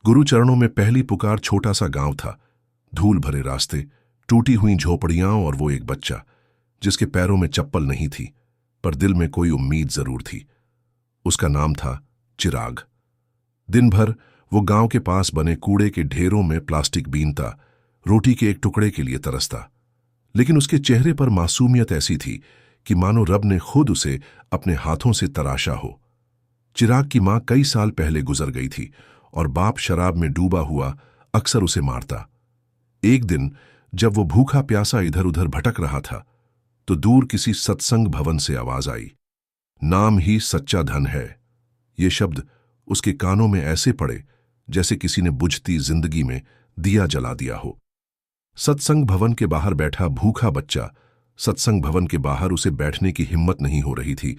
गुरुचरणों में पहली पुकार छोटा सा गांव था, धूल भरे रास्ते, टूटी हुई झोपड़ियां और वो एक बच्चा जिसके पैरों में चप्पल नहीं थी, पर दिल में कोई उम्मीद जरूर थी। उसका नाम था चिराग। दिन भर वो गांव के पास बने कूड़े के ढेरों में प्लास्टिक बीनता, रोटी के एक टुकड़े के लिए तरसता, लेकिन उसके चेहरे पर मासूमियत ऐसी थी कि मानो रब ने खुद उसे अपने हाथों से तराशा हो। चिराग की मां कई साल पहले गुजर गई थी और बाप शराब में डूबा हुआ अक्सर उसे मारता। एक दिन जब वो भूखा प्यासा इधर उधर भटक रहा था तो दूर किसी सत्संग भवन से आवाज आई, नाम ही सच्चा धन है। ये शब्द उसके कानों में ऐसे पड़े जैसे किसी ने बुझती जिंदगी में दिया जला दिया हो। सत्संग भवन के बाहर बैठा भूखा बच्चा, सत्संग भवन के बाहर उसे बैठने की हिम्मत नहीं हो रही थी,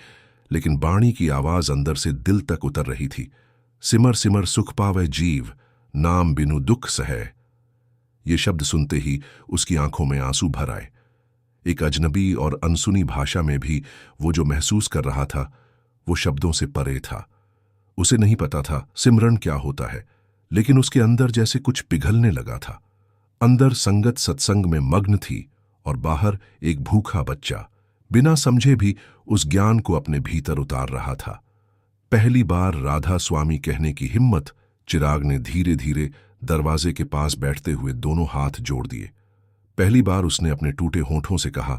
लेकिन बाणी की आवाज अंदर से दिल तक उतर रही थी। सिमर सिमर सुख पावे जीव, नाम बिनु दुख सहे। ये शब्द सुनते ही उसकी आंखों में आंसू भर आए। एक अजनबी और अनसुनी भाषा में भी वो जो महसूस कर रहा था वो शब्दों से परे था। उसे नहीं पता था सिमरन क्या होता है, लेकिन उसके अंदर जैसे कुछ पिघलने लगा था। अंदर संगत सत्संग में मग्न थी और बाहर एक भूखा बच्चा बिना समझे भी उस ज्ञान को अपने भीतर उतार रहा था। पहली बार राधा स्वामी कहने की हिम्मत चिराग ने धीरे धीरे दरवाजे के पास बैठते हुए दोनों हाथ जोड़ दिए। पहली बार उसने अपने टूटे होठों से कहा,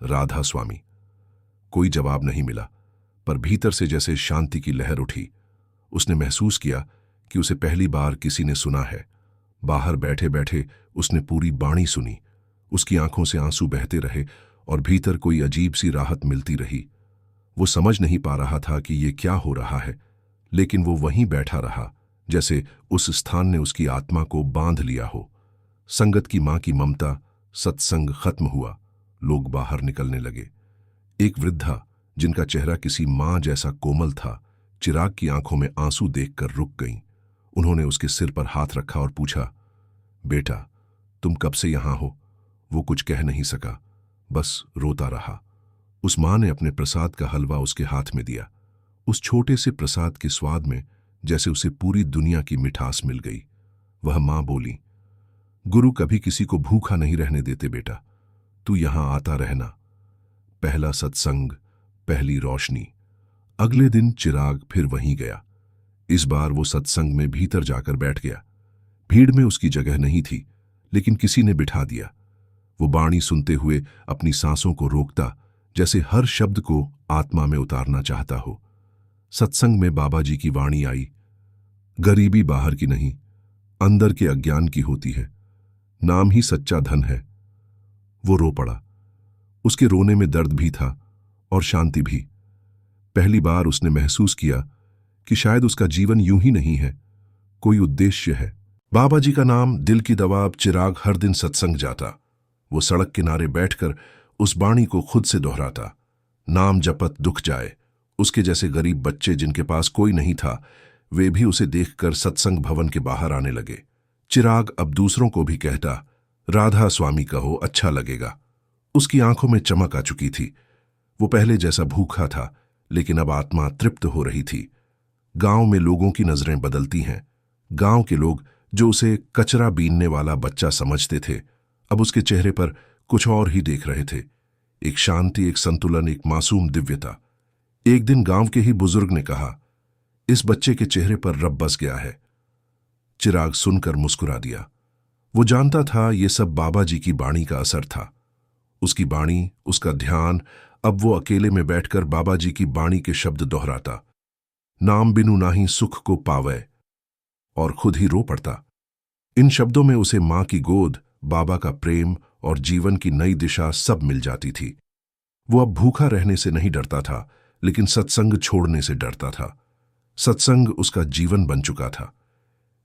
राधा स्वामी। कोई जवाब नहीं मिला, पर भीतर से जैसे शांति की लहर उठी। उसने महसूस किया कि उसे पहली बार किसी ने सुना है। बाहर बैठे बैठे उसने पूरी बाणी सुनी। उसकी आंखों से आंसू बहते रहे और भीतर कोई अजीब सी राहत मिलती रही। वो समझ नहीं पा रहा था कि ये क्या हो रहा है, लेकिन वो वहीं बैठा रहा जैसे उस स्थान ने उसकी आत्मा को बांध लिया हो। संगत की मां की ममता, सत्संग खत्म हुआ, लोग बाहर निकलने लगे। एक वृद्धा जिनका चेहरा किसी मां जैसा कोमल था, चिराग की आंखों में आंसू देखकर रुक गईं। उन्होंने उसके सिर पर हाथ रखा और पूछा, बेटा तुम कब से यहां हो? वो कुछ कह नहीं सका, बस रोता रहा। उस मां ने अपने प्रसाद का हलवा उसके हाथ में दिया। उस छोटे से प्रसाद के स्वाद में जैसे उसे पूरी दुनिया की मिठास मिल गई। वह मां बोली, गुरु कभी किसी को भूखा नहीं रहने देते बेटा, तू यहां आता रहना। पहला सत्संग, पहली रोशनी। अगले दिन चिराग फिर वहीं गया। इस बार वो सत्संग में भीतर जाकर बैठ गया। भीड़ में उसकी जगह नहीं थी, लेकिन किसी ने बिठा दिया। वो बाणी सुनते हुए अपनी सांसों को रोकता, जैसे हर शब्द को आत्मा में उतारना चाहता हो। सत्संग में बाबा जी की वाणी आई, गरीबी बाहर की नहीं, अंदर के अज्ञान की होती है, नाम ही सच्चा धन है। वो रो पड़ा। उसके रोने में दर्द भी था और शांति भी। पहली बार उसने महसूस किया कि शायद उसका जीवन यूं ही नहीं है, कोई उद्देश्य है। बाबा जी का नाम दिल की दवा। अब चिराग हर दिन सत्संग जाता। वो सड़क किनारे बैठकर उस बाणी को खुद से दोहराता, नाम जपत दुख जाए। उसके जैसे गरीब बच्चे जिनके पास कोई नहीं था, वे भी उसे देखकर सत्संग भवन के बाहर आने लगे। चिराग अब दूसरों को भी कहता, राधा स्वामी कहो, अच्छा लगेगा। उसकी आंखों में चमक आ चुकी थी। वो पहले जैसा भूखा था, लेकिन अब आत्मा तृप्त हो रही थी। गांव में लोगों की नजरें बदलती हैं। गांव के लोग जो उसे कचरा बीनने वाला बच्चा समझते थे, अब उसके चेहरे पर कुछ और ही देख रहे थे। एक शांति, एक संतुलन, एक मासूम दिव्यता। एक दिन गांव के ही बुजुर्ग ने कहा, इस बच्चे के चेहरे पर रब बस गया है। चिराग सुनकर मुस्कुरा दिया। वो जानता था ये सब बाबा जी की बाणी का असर था। उसकी बाणी, उसका ध्यान। अब वो अकेले में बैठकर बाबा जी की बाणी के शब्द दोहराता, नाम बिनु नाही सुख को पावे, और खुद ही रो पड़ता। इन शब्दों में उसे मां की गोद, बाबा का प्रेम और जीवन की नई दिशा सब मिल जाती थी। वो अब भूखा रहने से नहीं डरता था, लेकिन सत्संग छोड़ने से डरता था। सत्संग उसका जीवन बन चुका था।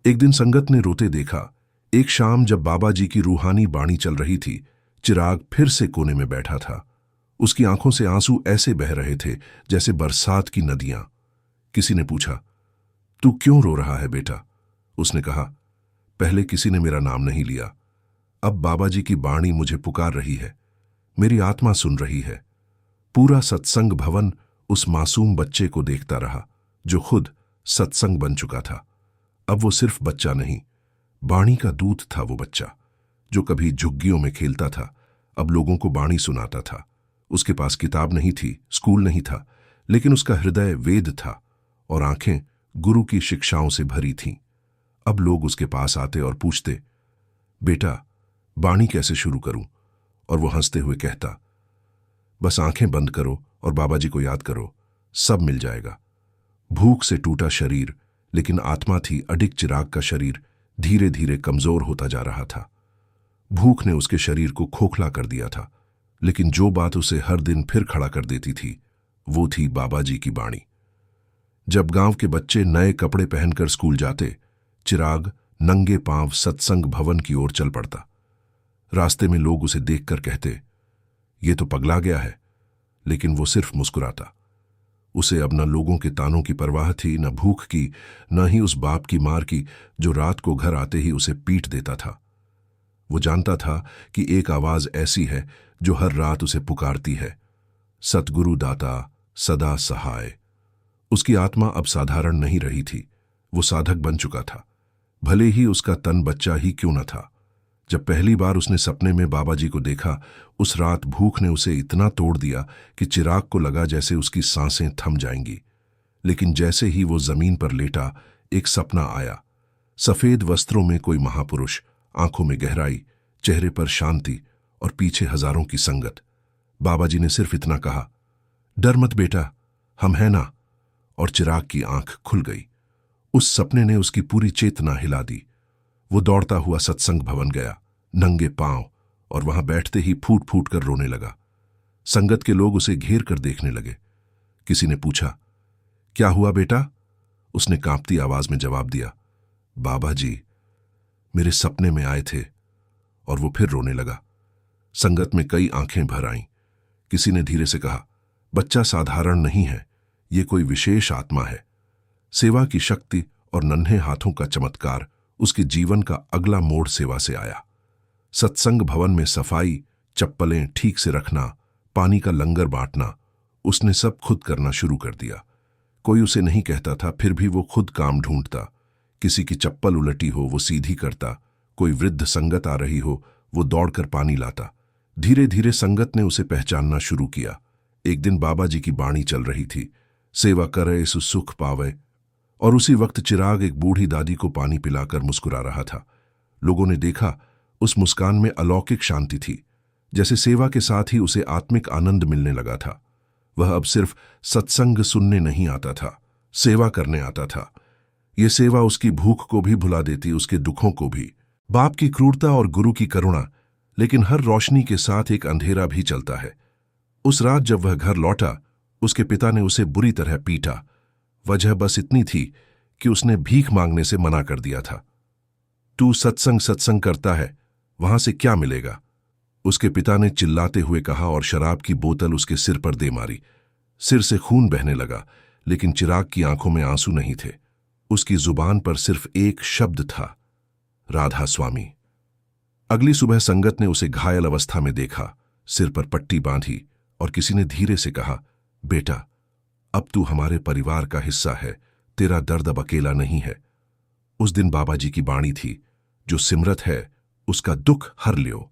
एक दिन संगत ने रोते देखा। एक शाम जब बाबा जी की रूहानी बाणी चल रही थी, चिराग फिर से कोने में बैठा था। उसकी आंखों से आंसू ऐसे बह रहे थे जैसे बरसात की नदियां। किसी ने पूछा, तू क्यों रो रहा है बेटा? उसने कहा, पहले किसी ने मेरा नाम नहीं लिया, अब बाबा जी की बाणी मुझे पुकार रही है, मेरी आत्मा सुन रही है। पूरा सत्संग भवन उस मासूम बच्चे को देखता रहा जो खुद सत्संग बन चुका था। अब वो सिर्फ बच्चा नहीं, बाणी का दूत था। वो बच्चा जो कभी झुग्गियों में खेलता था, अब लोगों को बाणी सुनाता था। उसके पास किताब नहीं थी, स्कूल नहीं था, लेकिन उसका हृदय वेद था और आंखें गुरु की शिक्षाओं से भरी थीं। अब लोग उसके पास आते और पूछते, बेटा, बाणी कैसे शुरू करूं? और वो हंसते हुए कहता, बस आंखें बंद करो और बाबा जी को याद करो, सब मिल जाएगा। भूख से टूटा शरीर, लेकिन आत्मा थी अडिग चिराग का शरीर, धीरे धीरे कमजोर होता जा रहा था। भूख ने उसके शरीर को खोखला कर दिया था, लेकिन जो बात उसे हर दिन फिर खड़ा कर देती थी, वो थी बाबा जी की बाणी। जब गांव के बच्चे नए कपड़े पहनकर स्कूल जाते, चिराग नंगे पांव सत्संग भवन की ओर चल पड़ता। रास्ते में लोग उसे देखकर कहते, ये तो पगला गया है, लेकिन वो सिर्फ मुस्कुराता। उसे अब न लोगों के तानों की परवाह थी, न भूख की, न ही उस बाप की मार की जो रात को घर आते ही उसे पीट देता था। वो जानता था कि एक आवाज ऐसी है जो हर रात उसे पुकारती है, सतगुरु दाता सदा सहाय। उसकी आत्मा अब साधारण नहीं रही थी, वो साधक बन चुका था, भले ही उसका तन बच्चा ही क्यों न था। जब पहली बार उसने सपने में बाबा जी को देखा, उस रात भूख ने उसे इतना तोड़ दिया कि चिराग को लगा जैसे उसकी सांसें थम जाएंगी। लेकिन जैसे ही वो जमीन पर लेटा, एक सपना आया। सफेद वस्त्रों में कोई महापुरुष, आंखों में गहराई, चेहरे पर शांति और पीछे हजारों की संगत। बाबा जी ने सिर्फ इतना कहा, डर मत बेटा, हम हैं ना। और चिराग की आंख खुल गई। उस सपने ने उसकी पूरी चेतना हिला दी। वो दौड़ता हुआ सत्संग भवन गया, नंगे पांव, और वहां बैठते ही फूट फूट कर रोने लगा। संगत के लोग उसे घेर कर देखने लगे। किसी ने पूछा, क्या हुआ बेटा? उसने कांपती आवाज में जवाब दिया, बाबा जी मेरे सपने में आए थे। और वो फिर रोने लगा। संगत में कई आंखें भर आईं। किसी ने धीरे से कहा, बच्चा साधारण नहीं है, ये कोई विशेष आत्मा है। सेवा की शक्ति और नन्हे हाथों का चमत्कार उसके जीवन का अगला मोड़ सेवा से आया। सत्संग भवन में सफाई, चप्पलें ठीक से रखना, पानी का लंगर बांटना, उसने सब खुद करना शुरू कर दिया। कोई उसे नहीं कहता था, फिर भी वो खुद काम ढूंढता। किसी की चप्पल उलटी हो वो सीधी करता, कोई वृद्ध संगत आ रही हो वो दौड़कर पानी लाता। धीरे धीरे संगत ने उसे पहचानना शुरू किया। एक दिन बाबा जी की बाणी चल रही थी, सेवा करे सो सुख पावे, और उसी वक्त चिराग एक बूढ़ी दादी को पानी पिलाकर मुस्कुरा रहा था। लोगों ने देखा, उस मुस्कान में अलौकिक शांति थी, जैसे सेवा के साथ ही उसे आत्मिक आनंद मिलने लगा था। वह अब सिर्फ सत्संग सुनने नहीं आता था, सेवा करने आता था। ये सेवा उसकी भूख को भी भुला देती, उसके दुखों को भी। बाप की क्रूरता और गुरु की करुणा, लेकिन हर रोशनी के साथ एक अंधेरा भी चलता है। उस रात जब वह घर लौटा, उसके पिता ने उसे बुरी तरह पीटा। वजह बस इतनी थी कि उसने भीख मांगने से मना कर दिया था। तू सत्संग सत्संग करता है, वहां से क्या मिलेगा? उसके पिता ने चिल्लाते हुए कहा और शराब की बोतल उसके सिर पर दे मारी। सिर से खून बहने लगा, लेकिन चिराग की आंखों में आंसू नहीं थे। उसकी जुबान पर सिर्फ एक शब्द था, राधा स्वामी। अगली सुबह संगत ने उसे घायल अवस्था में देखा, सिर पर पट्टी बांधी, और किसी ने धीरे से कहा, बेटा अब तू हमारे परिवार का हिस्सा है, तेरा दर्द अब अकेला नहीं है। उस दिन बाबा जी की बाणी थी, जो सिमरत है उसका दुख हर लियो,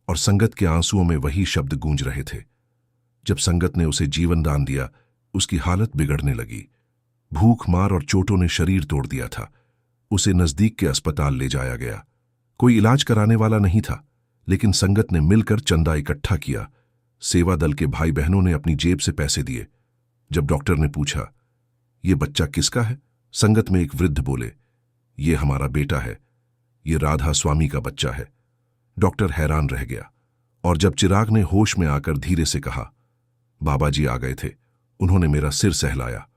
और संगत के आंसुओं में वही शब्द गूंज रहे थे। जब संगत ने उसे जीवन दान दिया, उसकी हालत बिगड़ने लगी। भूख मार और चोटों ने शरीर तोड़ दिया था। उसे नजदीक के अस्पताल ले जाया गया। कोई इलाज कराने वाला नहीं था, लेकिन संगत ने मिलकर चंदा इकट्ठा किया। सेवा दल के भाई बहनों ने अपनी जेब से पैसे दिए। जब डॉक्टर ने पूछा, ये बच्चा किसका है? संगत में एक वृद्ध बोले, ये हमारा बेटा है, ये राधा स्वामी का बच्चा है। डॉक्टर हैरान रह गया, और जब चिराग ने होश में आकर धीरे से कहा, बाबा जी आ गए थे, उन्होंने मेरा सिर सहलाया,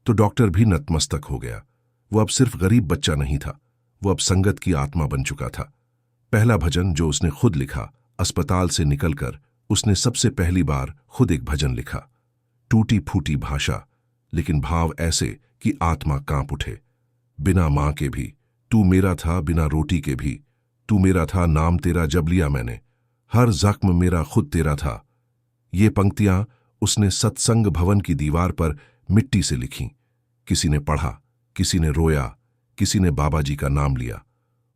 तो डॉक्टर भी नतमस्तक हो गया। वो अब सिर्फ गरीब बच्चा नहीं था, वो अब संगत की आत्मा बन चुका था। पहला भजन जो उसने खुद लिखा, अस्पताल से निकलकर उसने सबसे पहली बार खुद एक भजन लिखा। टूटी फूटी भाषा, लेकिन भाव ऐसे कि आत्मा कांप उठे। बिना मां के भी तू मेरा था, बिना रोटी के भी तू मेरा था, नाम तेरा जब लिया मैंने, हर जख्म मेरा खुद तेरा था। ये पंक्तियां उसने सत्संग भवन की दीवार पर मिट्टी से लिखीं। किसी ने पढ़ा, किसी ने रोया, किसी ने बाबा जी का नाम लिया।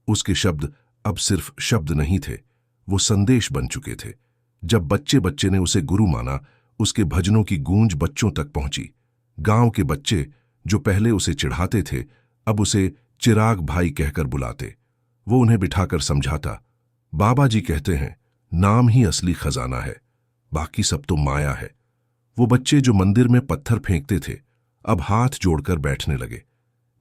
उसके शब्द अब सिर्फ शब्द नहीं थे, वो संदेश बन चुके थे। जब बच्चे बच्चे ने उसे गुरु माना, उसके भजनों की गूंज बच्चों तक पहुंची। गांव के बच्चे जो पहले उसे चिढ़ाते थे, अब उसे चिराग भाई कहकर बुलाते। वो उन्हें बिठाकर समझाता, बाबा जी कहते हैं नाम ही असली खजाना है, बाकी सब तो माया है। वो बच्चे जो मंदिर में पत्थर फेंकते थे, अब हाथ जोड़कर बैठने लगे।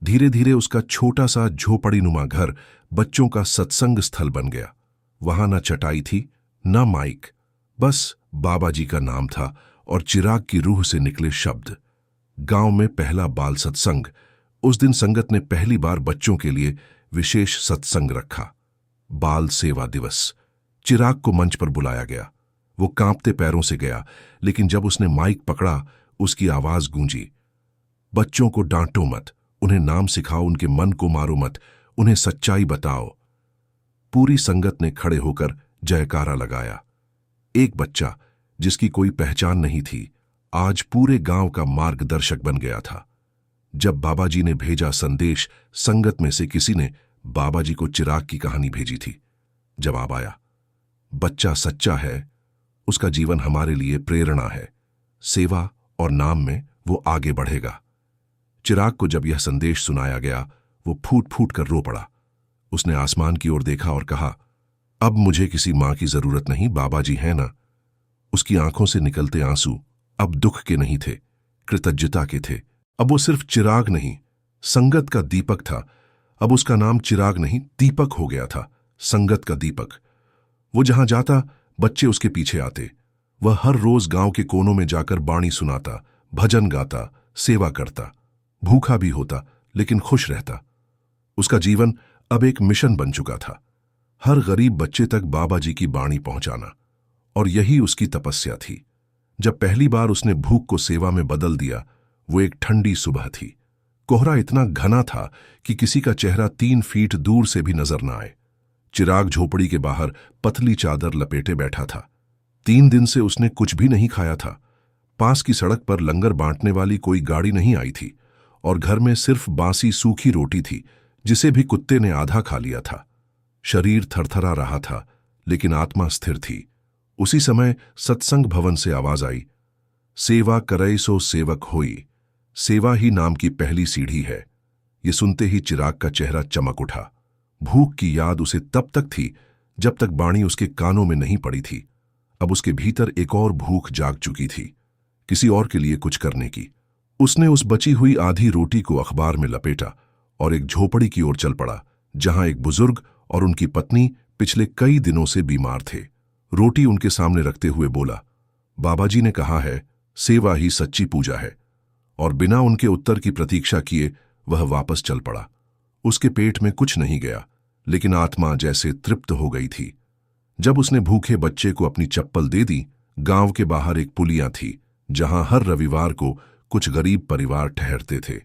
धीरे धीरे उसका छोटा सा झोपड़ीनुमा घर बच्चों का सत्संग स्थल बन गया। वहां न चटाई थी, न माइक, बस बाबा जी का नाम था और चिराग की रूह से निकले शब्द। गांव में पहला बाल सत्संग। उस दिन संगत ने पहली बार बच्चों के लिए विशेष सत्संग रखा। बाल सेवा दिवस। चिराग को मंच पर बुलाया गया। वो कांपते पैरों से गया, लेकिन जब उसने माइक पकड़ा, उसकी आवाज गूंजी, बच्चों को डांटो मत, उन्हें नाम सिखाओ, उनके मन को मारो मत, उन्हें सच्चाई बताओ। पूरी संगत ने खड़े होकर जयकारा लगाया। एक बच्चा जिसकी कोई पहचान नहीं थी, आज पूरे गांव का मार्गदर्शक बन गया था। जब बाबा जी ने भेजा संदेश, संगत में से किसी ने बाबा जी को चिराग की कहानी भेजी थी। जवाब आया, बच्चा सच्चा है, उसका जीवन हमारे लिए प्रेरणा है। सेवा और नाम में वो आगे बढ़ेगा। चिराग को जब यह संदेश सुनाया गया, वो फूट फूट कर रो पड़ा। उसने आसमान की ओर देखा और कहा, अब मुझे किसी मां की जरूरत नहीं, बाबा जी हैं ना। उसकी आंखों से निकलते आंसू अब दुख के नहीं थे, कृतज्ञता के थे। अब वो सिर्फ चिराग नहीं, संगत का दीपक था। अब उसका नाम चिराग नहीं, दीपक हो गया था, संगत का दीपक। वो जहां जाता, बच्चे उसके पीछे आते। वह हर रोज गांव के कोनों में जाकर बाणी सुनाता, भजन गाता, सेवा करता। भूखा भी होता, लेकिन खुश रहता। उसका जीवन अब एक मिशन बन चुका था, हर गरीब बच्चे तक बाबा जी की बाणी पहुंचाना। और यही उसकी तपस्या थी। जब पहली बार उसने भूख को सेवा में बदल दिया, वो एक ठंडी सुबह थी। कोहरा इतना घना था कि किसी का चेहरा 3 फीट दूर से भी नजर न आए। चिराग झोपड़ी के बाहर पतली चादर लपेटे बैठा था। 3 दिन से उसने कुछ भी नहीं खाया था। पास की सड़क पर लंगर बांटने वाली कोई गाड़ी नहीं आई थी और घर में सिर्फ बासी सूखी रोटी थी, जिसे भी कुत्ते ने आधा खा लिया था। शरीर थरथरा रहा था, लेकिन आत्मा स्थिर थी। उसी समय सत्संग भवन से आवाज आई, सेवा करई सो सेवक होई। सेवा ही नाम की पहली सीढ़ी है। ये सुनते ही चिराग का चेहरा चमक उठा। भूख की याद उसे तब तक थी जब तक बाणी उसके कानों में नहीं पड़ी थी। अब उसके भीतर एक और भूख जाग चुकी थी, किसी और के लिए कुछ करने की। उसने उस बची हुई आधी रोटी को अखबार में लपेटा और एक झोपड़ी की ओर चल पड़ा, जहां एक बुजुर्ग और उनकी पत्नी पिछले कई दिनों से बीमार थे। रोटी उनके सामने रखते हुए बोला, बाबा जी ने कहा है सेवा ही सच्ची पूजा है। और बिना उनके उत्तर की प्रतीक्षा किए वह वापस चल पड़ा। उसके पेट में कुछ नहीं गया, लेकिन आत्मा जैसे तृप्त हो गई थी। जब उसने भूखे बच्चे को अपनी चप्पल दे दी, गांव के बाहर एक पुलिया थी, जहां हर रविवार को कुछ गरीब परिवार ठहरते थे।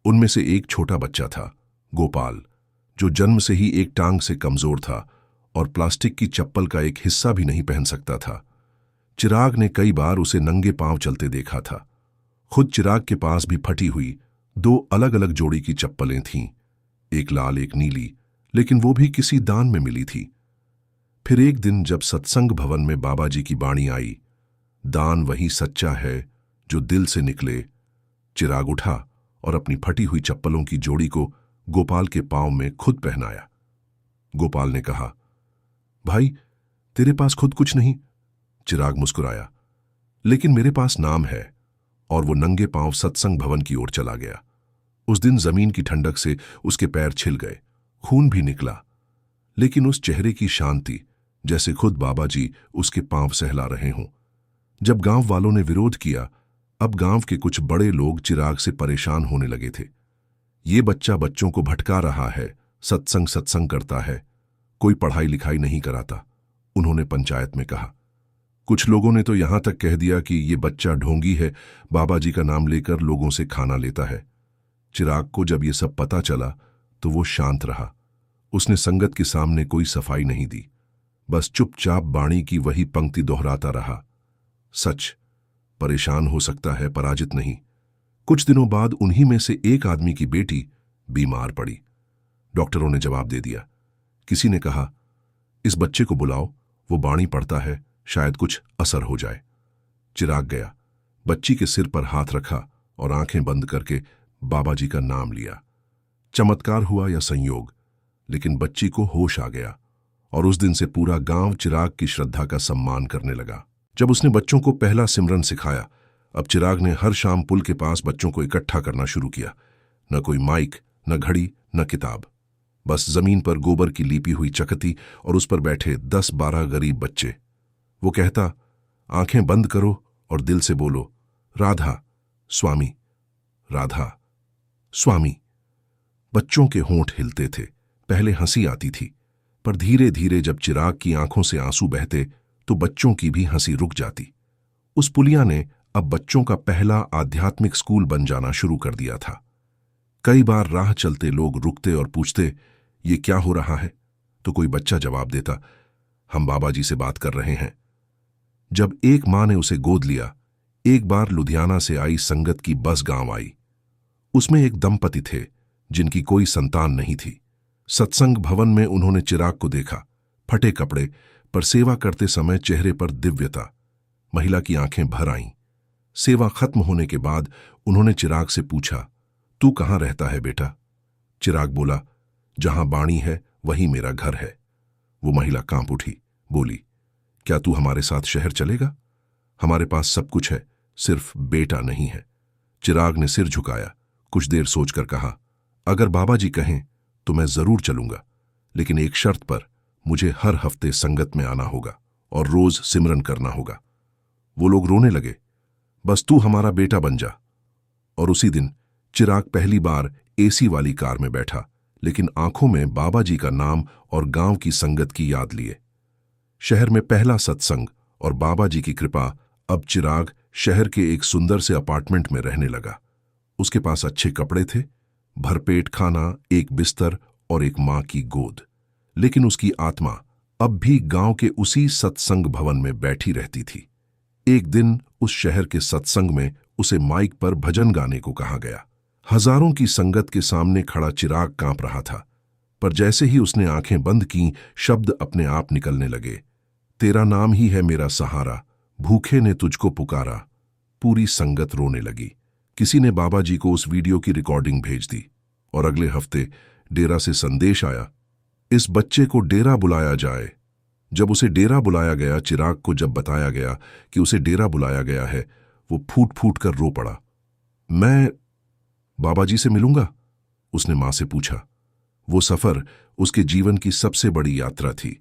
उनमें से एक छोटा बच्चा था, गोपाल, जो जन्म से ही एक टांग से कमजोर था और प्लास्टिक की चप्पल का एक हिस्सा भी नहीं पहन सकता था। चिराग ने कई बार उसे नंगे पांव चलते देखा था। खुद चिराग के पास भी फटी हुई 2 अलग अलग जोड़ी की चप्पलें थीं, एक लाल एक नीली, लेकिन वो भी किसी दान में मिली थी। फिर एक दिन जब सत्संग भवन में बाबा जी की बाणी आई, दान वही सच्चा है जो दिल से निकले। चिराग उठा और अपनी फटी हुई चप्पलों की जोड़ी को गोपाल के पांव में खुद पहनाया। गोपाल ने कहा, भाई तेरे पास खुद कुछ नहीं। चिराग मुस्कुराया, लेकिन मेरे पास नाम है। और वो नंगे पांव सत्संग भवन की ओर चला गया। उस दिन जमीन की ठंडक से उसके पैर छिल गए, खून भी निकला, लेकिन उस चेहरे की शांति, जैसे खुद बाबा जी उसके पांव सहला रहे हों। जब गांव वालों ने विरोध किया, अब गांव के कुछ बड़े लोग चिराग से परेशान होने लगे थे। ये बच्चा बच्चों को भटका रहा है, सत्संग सत्संग करता है, कोई पढ़ाई लिखाई नहीं कराता, उन्होंने पंचायत में कहा। कुछ लोगों ने तो यहां तक कह दिया कि ये बच्चा ढोंगी है, बाबा जी का नाम लेकर लोगों से खाना लेता है। चिराग को जब ये सब पता चला तो वो शांत रहा। उसने संगत के सामने कोई सफाई नहीं दी, बस चुपचाप बाणी की वही पंक्ति दोहराता रहा, सच परेशान हो सकता है, पराजित नहीं। कुछ दिनों बाद उन्हीं में से एक आदमी की बेटी बीमार पड़ी। डॉक्टरों ने जवाब दे दिया। किसी ने कहा, इस बच्चे को बुलाओ, वो बाणी पढ़ता है, शायद कुछ असर हो जाए। चिराग गया, बच्ची के सिर पर हाथ रखा और आंखें बंद करके बाबा जी का नाम लिया। चमत्कार हुआ या संयोग, लेकिन बच्ची को होश आ गया और उस दिन से पूरा गांव चिराग की श्रद्धा का सम्मान करने लगा। जब उसने बच्चों को पहला सिमरन सिखाया, अब चिराग ने हर शाम पुल के पास बच्चों को इकट्ठा करना शुरू किया। न कोई माइक, न घड़ी, न किताब, बस जमीन पर गोबर की लीपी हुई चकती और उस पर बैठे 10-12 गरीब बच्चे। वो कहता, आंखें बंद करो और दिल से बोलो, राधा स्वामी, राधा स्वामी। बच्चों के होंठ हिलते थे। पहले हंसी आती थी, पर धीरे धीरे जब चिराग की आंखों से आंसू बहते तो बच्चों की भी हंसी रुक जाती। उस पुलिया ने अब बच्चों का पहला आध्यात्मिक स्कूल बन जाना शुरू कर दिया था। कई बार राह चलते लोग रुकते और पूछते, ये क्या हो रहा है? तो कोई बच्चा जवाब देता, हम बाबा जी से बात कर रहे हैं। जब एक मां ने उसे गोद लिया, एक बार लुधियाना से आई संगत की बस गांव आई। उसमें एक दंपति थे जिनकी कोई संतान नहीं थी। सत्संग भवन में उन्होंने चिराग को देखा, फटे कपड़े पर सेवा करते समय चेहरे पर दिव्यता। महिला की आंखें भर आईं। सेवा खत्म होने के बाद उन्होंने चिराग से पूछा, तू कहाँ रहता है बेटा? चिराग बोला, जहां बाणी है वही मेरा घर है। वो महिला कांप उठी, बोली, क्या तू हमारे साथ शहर चलेगा? हमारे पास सब कुछ है, सिर्फ बेटा नहीं है। चिराग ने सिर झुकाया, कुछ देर सोचकर कहा, अगर बाबा जी कहें तो मैं जरूर चलूंगा, लेकिन एक शर्त पर, मुझे हर हफ्ते संगत में आना होगा और रोज सिमरन करना होगा। वो लोग रोने लगे, बस तू हमारा बेटा बन जा। और उसी दिन चिराग पहली बार एसी वाली कार में बैठा, लेकिन आंखों में बाबा जी का नाम और गांव की संगत की याद लिए। शहर में पहला सत्संग और बाबा जी की कृपा। अब चिराग शहर के एक सुंदर से अपार्टमेंट में रहने लगा। उसके पास अच्छे कपड़े थे, भरपेट खाना, एक बिस्तर और एक मां की गोद। लेकिन उसकी आत्मा अब भी गांव के उसी सत्संग भवन में बैठी रहती थी। एक दिन उस शहर के सत्संग में उसे माइक पर भजन गाने को कहा गया। हजारों की संगत के सामने खड़ा चिराग कांप रहा था, पर जैसे ही उसने आंखें बंद की, शब्द अपने आप निकलने लगे। तेरा नाम ही है मेरा सहारा, भूखे ने तुझको पुकारा। पूरी संगत रोने लगी। किसी ने बाबा जी को उस वीडियो की रिकॉर्डिंग भेज दी और अगले हफ्ते डेरा से संदेश आया, इस बच्चे को डेरा बुलाया जाए। जब उसे डेरा बुलाया गया, चिराग को जब बताया गया कि उसे डेरा बुलाया गया है, वो फूट फूट कर रो पड़ा। मैं बाबा जी से मिलूंगा? उसने मां से पूछा। वो सफर उसके जीवन की सबसे बड़ी यात्रा थी।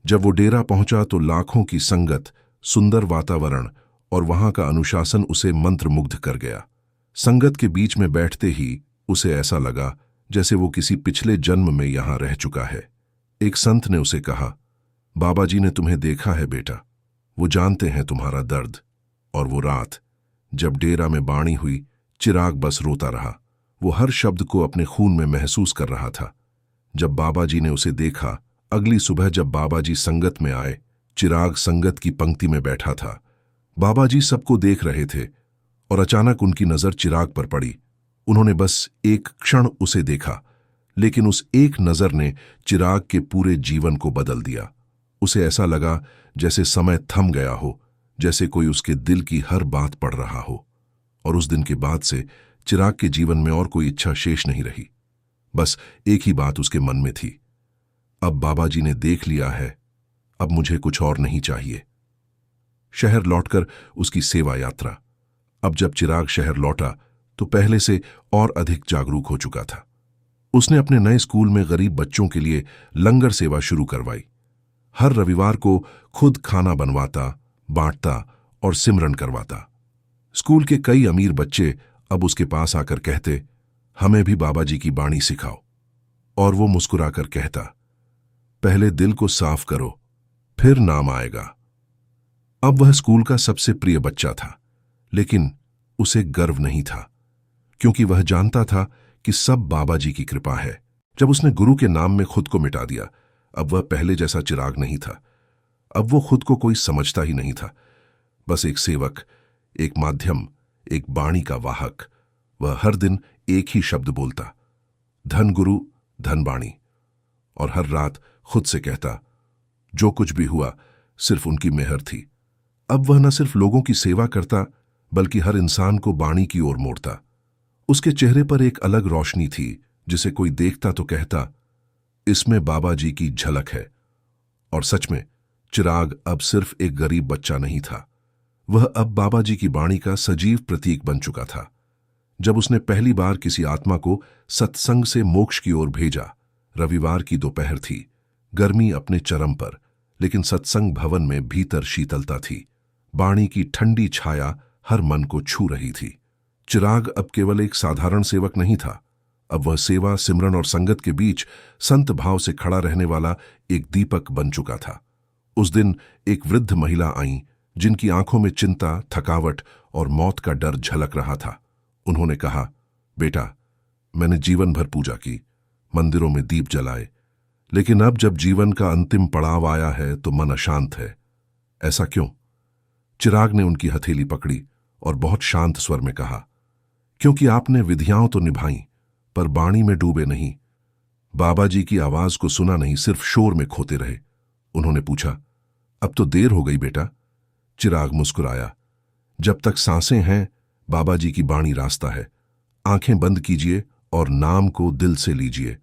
जब वो डेरा पहुंचा तो लाखों की संगत, सुंदर वातावरण और वहां का अनुशासन उसे मंत्रमुग्ध कर गया। संगत के बीच में बैठते ही उसे ऐसा लगा जैसे वो किसी पिछले जन्म में यहां रह चुका है। एक संत ने उसे कहा, बाबा जी ने तुम्हें देखा है बेटा, वो जानते हैं तुम्हारा दर्द। और वो रात जब डेरा में बाणी हुई, चिराग बस रोता रहा। वो हर शब्द को अपने खून में महसूस कर रहा था। जब बाबा जी ने उसे देखा, अगली सुबह जब बाबा जी संगत में आए, चिराग संगत की पंक्ति में बैठा था। बाबा जी सबको देख रहे थे और अचानक उनकी नजर चिराग पर पड़ी। उन्होंने बस एक क्षण उसे देखा, लेकिन उस एक नजर ने चिराग के पूरे जीवन को बदल दिया। उसे ऐसा लगा जैसे समय थम गया हो, जैसे कोई उसके दिल की हर बात पढ़ रहा हो। और उस दिन के बाद से चिराग के जीवन में और कोई इच्छा शेष नहीं रही। बस एक ही बात उसके मन में थी, अब बाबा जी ने देख लिया है, अब मुझे कुछ और नहीं चाहिए। शहर लौटकर उसकी सेवा यात्रा। अब जब चिराग शहर लौटा तो पहले से और अधिक जागरूक हो चुका था। उसने अपने नए स्कूल में गरीब बच्चों के लिए लंगर सेवा शुरू करवाई। हर रविवार को खुद खाना बनवाता, बांटता और सिमरन करवाता। स्कूल के कई अमीर बच्चे अब उसके पास आकर कहते, हमें भी बाबा जी की बाणी सिखाओ। और वो मुस्कुराकर कहता, पहले दिल को साफ करो, फिर नाम आएगा। अब वह स्कूल का सबसे प्रिय बच्चा था, लेकिन उसे गर्व नहीं था, क्योंकि वह जानता था कि सब बाबा जी की कृपा है। जब उसने गुरु के नाम में खुद को मिटा दिया, अब वह पहले जैसा चिराग नहीं था। अब वो खुद को कोई समझता ही नहीं था, बस एक सेवक, एक माध्यम, एक बाणी का वाहक। वह हर दिन एक ही शब्द बोलता, धन गुरु, धनबाणी, और हर रात खुद से कहता, जो कुछ भी हुआ सिर्फ उनकी मेहर थी। अब वह न सिर्फ लोगों की सेवा करता बल्कि हर इंसान को बाणी की ओर मोड़ता। उसके चेहरे पर एक अलग रोशनी थी जिसे कोई देखता तो कहता, इसमें बाबा जी की झलक है। और सच में चिराग अब सिर्फ एक गरीब बच्चा नहीं था, वह अब बाबा जी की बाणी का सजीव प्रतीक बन चुका था। जब उसने पहली बार किसी आत्मा को सत्संग से मोक्ष की ओर भेजा, रविवार की दोपहर थी, गर्मी अपने चरम पर, लेकिन सत्संग भवन में भीतर शीतलता थी। बाणी की ठंडी छाया हर मन को छू रही थी। चिराग अब केवल एक साधारण सेवक नहीं था, अब वह सेवा, सिमरन और संगत के बीच संत भाव से खड़ा रहने वाला एक दीपक बन चुका था। उस दिन एक वृद्ध महिला आई जिनकी आंखों में चिंता, थकावट और मौत का डर झलक रहा था। उन्होंने कहा, बेटा, मैंने जीवन भर पूजा की, मंदिरों में दीप जलाए, लेकिन अब जब जीवन का अंतिम पड़ाव आया है तो मन अशांत है। ऐसा क्यों? चिराग ने उनकी हथेली पकड़ी और बहुत शांत स्वर में कहा, क्योंकि आपने विधियां तो निभाई पर बाणी में डूबे नहीं, बाबा जी की आवाज को सुना नहीं, सिर्फ शोर में खोते रहे। उन्होंने पूछा, अब तो देर हो गई बेटा। चिराग मुस्कुराया, जब तक सांसें हैं बाबा जी की बाणी रास्ता है, आंखें बंद कीजिए और नाम को दिल से लीजिए।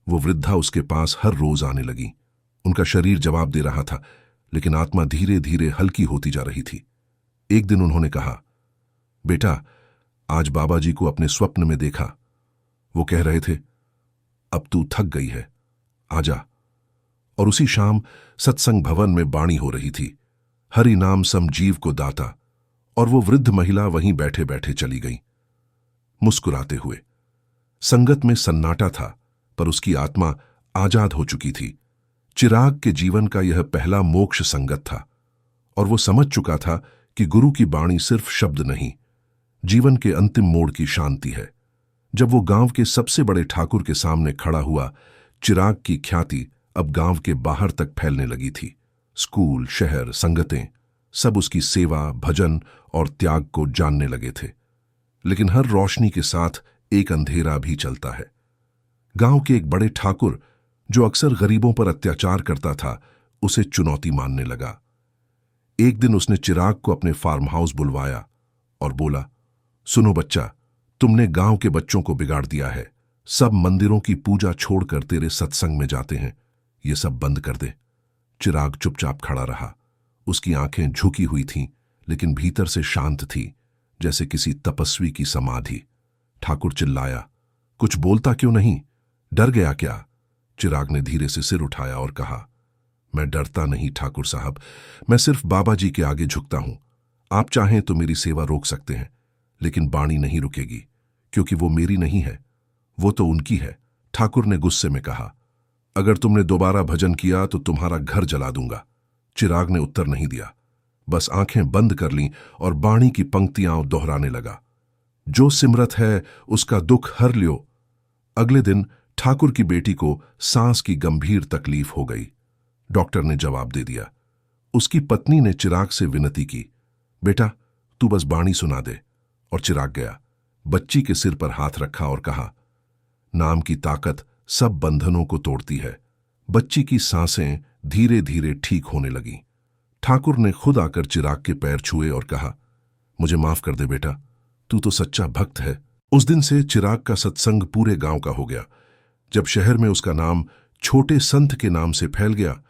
वो वृद्धा उसके पास हर रोज आने लगी। उनका शरीर जवाब दे रहा था, लेकिन आत्मा धीरे धीरे हल्की होती जा रही थी। एक दिन उन्होंने कहा, बेटा, आज बाबा जी को अपने स्वप्न में देखा। वो कह रहे थे, अब तू थक गई है, आजा। और उसी शाम सत्संग भवन में बाणी हो रही थी, हरि नाम सम जीव को दाता, और वो वृद्ध महिला वहीं बैठे बैठे चली गई, मुस्कुराते हुए। संगत में सन्नाटा था, पर उसकी आत्मा आजाद हो चुकी थी। चिराग के जीवन का यह पहला मोक्ष संगत था, और वो समझ चुका था कि गुरु की बाणी सिर्फ शब्द नहीं, जीवन के अंतिम मोड़ की शांति है। जब वो गांव के सबसे बड़े ठाकुर के सामने खड़ा हुआ, चिराग की ख्याति अब गांव के बाहर तक फैलने लगी थी। स्कूल, शहर, संगतें, सब उसकी सेवा, भजन और त्याग को जानने लगे थे। लेकिन हर रोशनी के साथ एक अंधेरा भी चलता है। गांव के एक बड़े ठाकुर, जो अक्सर गरीबों पर अत्याचार करता था, उसे चुनौती मानने लगा। एक दिन उसने चिराग को अपने फार्म हाउस बुलवाया और बोला, सुनो बच्चा, तुमने गांव के बच्चों को बिगाड़ दिया है। सब मंदिरों की पूजा छोड़कर तेरे सत्संग में जाते हैं, ये सब बंद कर दे। चिराग चुपचाप खड़ा रहा। उसकी आंखें झुकी हुई थीं, लेकिन भीतर से शांत थी, जैसे किसी तपस्वी की समाधि। ठाकुर चिल्लाया, कुछ बोलता क्यों नहीं? डर गया क्या? चिराग ने धीरे से सिर उठाया और कहा, मैं डरता नहीं ठाकुर साहब, मैं सिर्फ बाबा जी के आगे झुकता हूं। आप चाहें तो मेरी सेवा रोक सकते हैं, लेकिन बाणी नहीं रुकेगी, क्योंकि वो मेरी नहीं है, वो तो उनकी है। ठाकुर ने गुस्से में कहा, अगर तुमने दोबारा भजन किया तो तुम्हारा घर जला दूंगा। चिराग ने उत्तर नहीं दिया, बस आंखें बंद कर लीं और बाणी की पंक्तियां दोहराने लगा, जो सिमरत है उसका दुख हर लियो। अगले दिन ठाकुर की बेटी को सांस की गंभीर तकलीफ हो गई। डॉक्टर ने जवाब दे दिया। उसकी पत्नी ने चिराग से विनती की, बेटा, तू बस बाणी सुना दे। और चिराग गया, बच्ची के सिर पर हाथ रखा और कहा, नाम की ताकत सब बंधनों को तोड़ती है। बच्ची की सांसें धीरे धीरे ठीक होने लगीं। ठाकुर ने खुद आकर चिराग के पैर छुए और कहा, मुझे माफ कर दे बेटा, तू तो सच्चा भक्त है। उस दिन से चिराग का सत्संग पूरे गांव का हो गया। जब शहर में उसका नाम छोटे संत के नाम से फैल गया,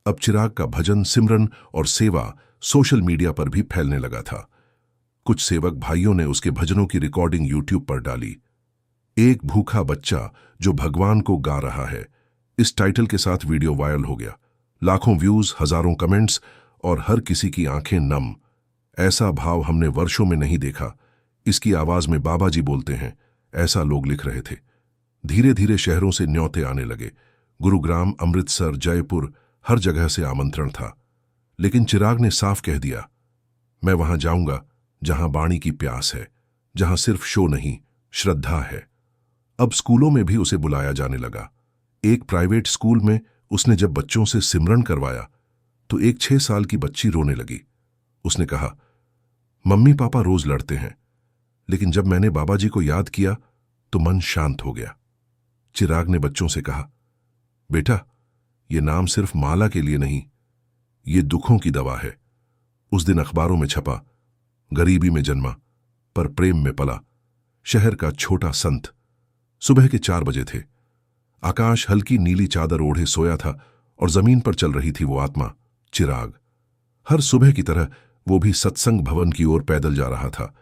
अब चिराग का भजन, सिमरन और सेवा सोशल मीडिया पर भी फैलने लगा था। कुछ सेवक भाइयों ने उसके भजनों की रिकॉर्डिंग यूट्यूब पर डाली। एक भूखा बच्चा जो भगवान को गा रहा है, इस टाइटल के साथ वीडियो वायरल हो गया। लाखों व्यूज, हजारों कमेंट्स और हर किसी की आंखें नम। ऐसा भाव हमने वर्षों में नहीं देखा। इसकी आवाज में बाबा जी बोलते हैं, ऐसा लोग लिख रहे थे। धीरे धीरे शहरों से न्योते आने लगे। गुरुग्राम, अमृतसर, जयपुर, हर जगह से आमंत्रण था। लेकिन चिराग ने साफ कह दिया, मैं वहां जाऊंगा जहां बाणी की प्यास है, जहां सिर्फ शो नहीं, श्रद्धा है। अब स्कूलों में भी उसे बुलाया जाने लगा। एक प्राइवेट स्कूल में उसने जब बच्चों से सिमरन करवाया तो एक 6 साल की बच्ची रोने लगी। उसने कहा, मम्मी पापा रोज लड़ते हैं, लेकिन जब मैंने बाबा जी को याद किया तो मन शांत हो गया। चिराग ने बच्चों से कहा, बेटा, ये नाम सिर्फ माला के लिए नहीं, ये दुखों की दवा है। उस दिन अखबारों में छपा, गरीबी में जन्मा पर प्रेम में पला, शहर का छोटा संत। सुबह के 4 बजे थे। आकाश हल्की नीली चादर ओढ़े सोया था और जमीन पर चल रही थी वो आत्मा, चिराग। हर सुबह की तरह वो भी सत्संग भवन की ओर पैदल जा रहा था,